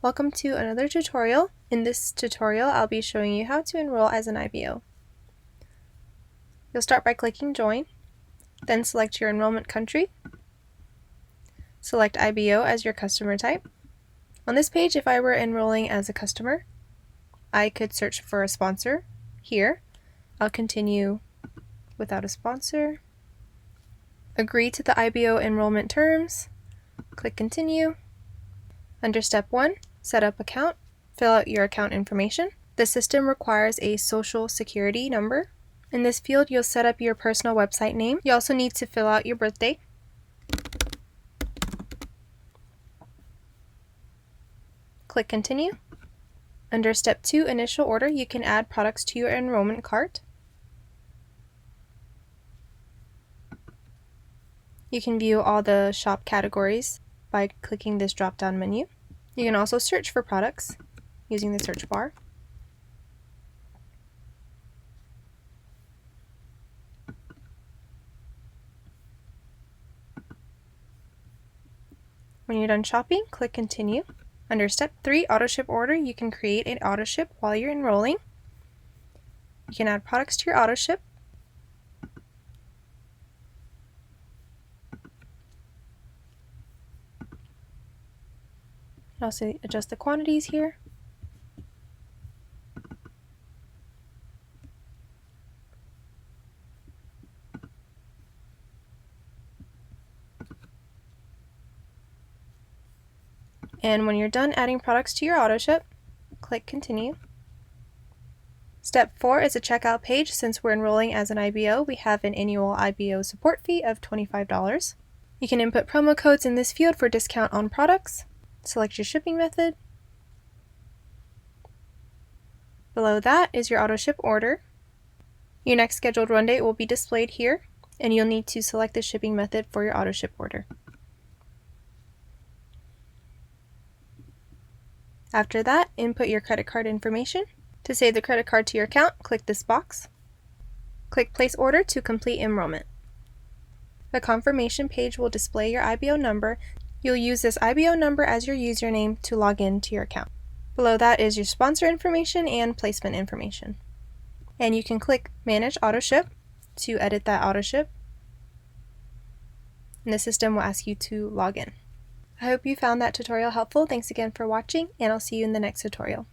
Welcome to another tutorial. In this tutorial, I'll be showing you how to enroll as an IBO. You'll start by clicking Join, then select your enrollment country. Select IBO as your customer type. On this page, if I were enrolling as a customer, I could search for a sponsor here. I'll continue without a sponsor. Agree to the IBO enrollment terms. Click Continue. Under Step 1, Set up account. Fill out your account information. The system requires a social security number. In this field, you'll set up your personal website name. You also need to fill out your birthday. Click Continue. Under Step 2, Initial Order, you can add products to your enrollment cart. You can view all the shop categories by clicking this drop-down menu. You can also search for products using the search bar. When you're done shopping, click Continue. Under Step 3, Auto Ship Order, you can create an auto ship while you're enrolling. You can add products to your auto ship. You can also adjust the quantities here. And when you're done adding products to your auto ship, click Continue. Step 4 is a checkout page. Since we're enrolling as an IBO, we have an annual IBO support fee of $25. You can input promo codes in this field for discount on products. Select your shipping method. Below that is your auto ship order. Your next scheduled run date will be displayed here, and you'll need to select the shipping method for your auto ship order. After that, input your credit card information. To save the credit card to your account, click this box. Click Place Order to complete enrollment. The confirmation page will display your IBO number. You'll use this IBO number as your username to log in to your account. Below that is your sponsor information and placement information. And you can click Manage Auto Ship to edit that auto ship. And the system will ask you to log in. I hope you found that tutorial helpful. Thanks again for watching, and I'll see you in the next tutorial.